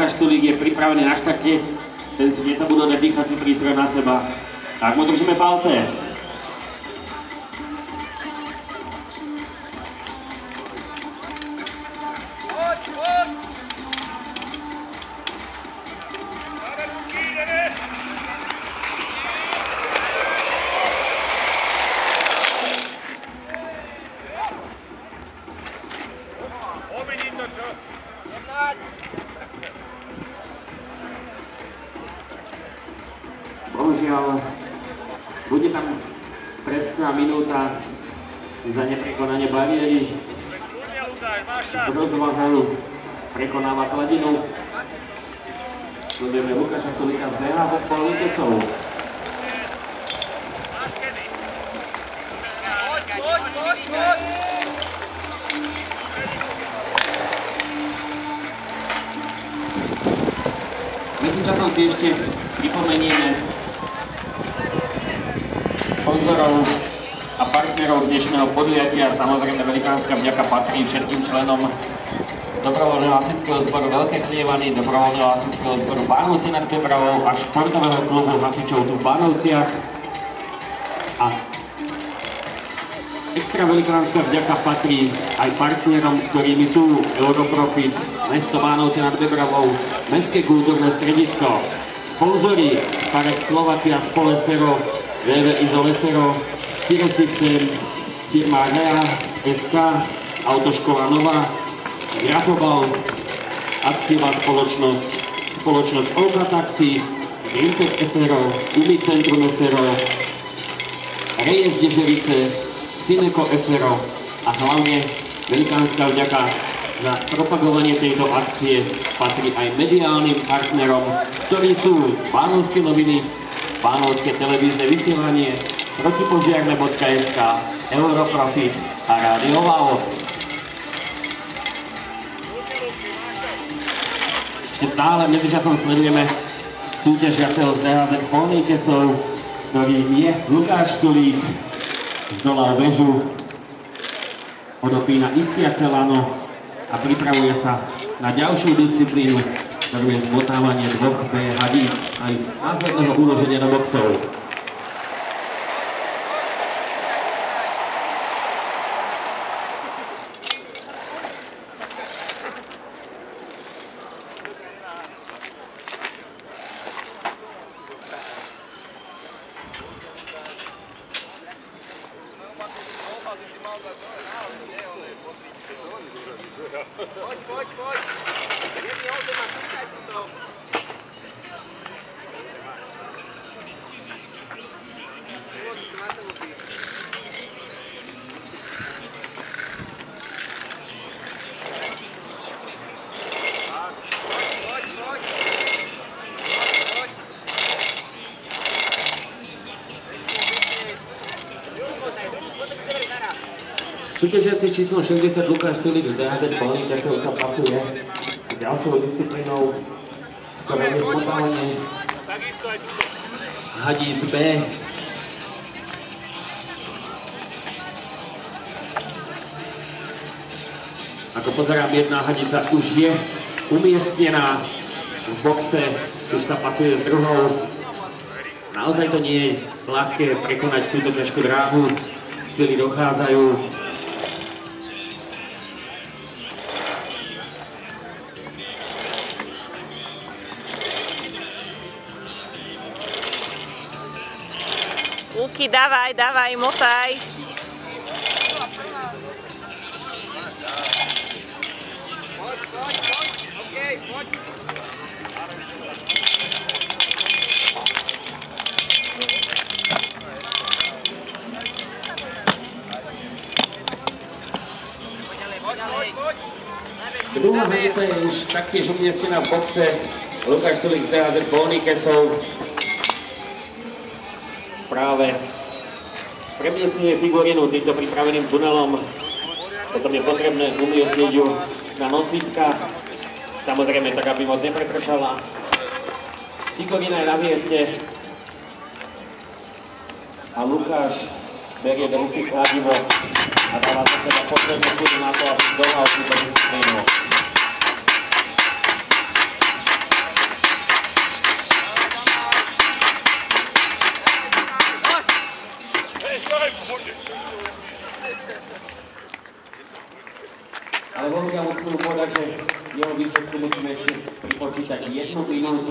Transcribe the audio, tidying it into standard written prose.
Lukáš Sulík je pripravený na štarte, ten si nezabudol dať dýchací prístroj na seba. Tak mu držíme palce. Bohužiaľ, bude tam presná minúta za neprekonanie bariéry. Z rozvahu prekonáva hladinu. Sledujeme Lukáša Sulíka z DHZ Politesov. Medzičasom si ešte pripomenieme sponzorov a partnerov dnešného podujatia. Samozrejme velikánska vďaka patrí všetkým členom dobrovoľného hasičského zboru Veľké Chlievany, dobrovoľného hasičského zboru Bánovci nad Bebravou a športového klubu hasičov tu v Bánovciach. A extra velikánska vďaka patrí aj partnerom, ktorými sú Europrofit, mesto Bánovce nad Bebravou, Mestské kultúrne stredisko, sponzori Parek Slovakia, Spolesero, VV Izolesero, System, firma Rea, SK, Autoškola Nova, Grafobal, akciová spoločnosť, spoločnosť Olga Taxi, Grintec SRO, Umicentrum SRO, Reyes Deževice, Sineco SRO a hlavne velikánska vďaka za propagovanie tejto akcie patrí aj mediálnym partnerom, ktorí sú Bánovské noviny, Bánovské televízne vysielanie, protipožiarne.sk, Europrofit a Rádio Lao. Ešte stále medzičasom sledujeme súťažiaceho z DHZ Politesov, ktorým je Lukáš Sulík. Zdolal väžu, odopína istiace lano a pripravuje sa na ďalšiu disciplínu, ktorú je zmotávanie 2B hadíc aj následného uloženia do boxov. Poď. Jedný auto má, pýtaj si to. Súťažiaci číslo 60 Lukáš Sulík z DHZ Politesov sa pasuje ďalšou disciplínou, ktorá je zmotávanie hadíc B. Ako pozerám, jedna hadica už je umiestnená v boxe, už sa pasuje s druhou. Naozaj to nie je ľahké prekonať túto ťažkú dráhu, sily dochádzajú. Luky, dávaj, motaj. Druhá hadica je už taktiež umiestnená v boxe. Lukáš Sulík z DHZ Politesov práve premiestňuje figurínu týmto pripraveným tunelom. Potom je potrebné umiestniť ju na nosítka. Samozrejme tak, aby moc nepretrčala. Figurína je na mieste. A Lukáš berie do ruky kladivo a dáva za seba potrebnú silu na to, aby zdolal túto disciplínu. Ale bohužiaľ musím mu povedať, že jeho výsledku musíme ešte pripočítať 1 minútu.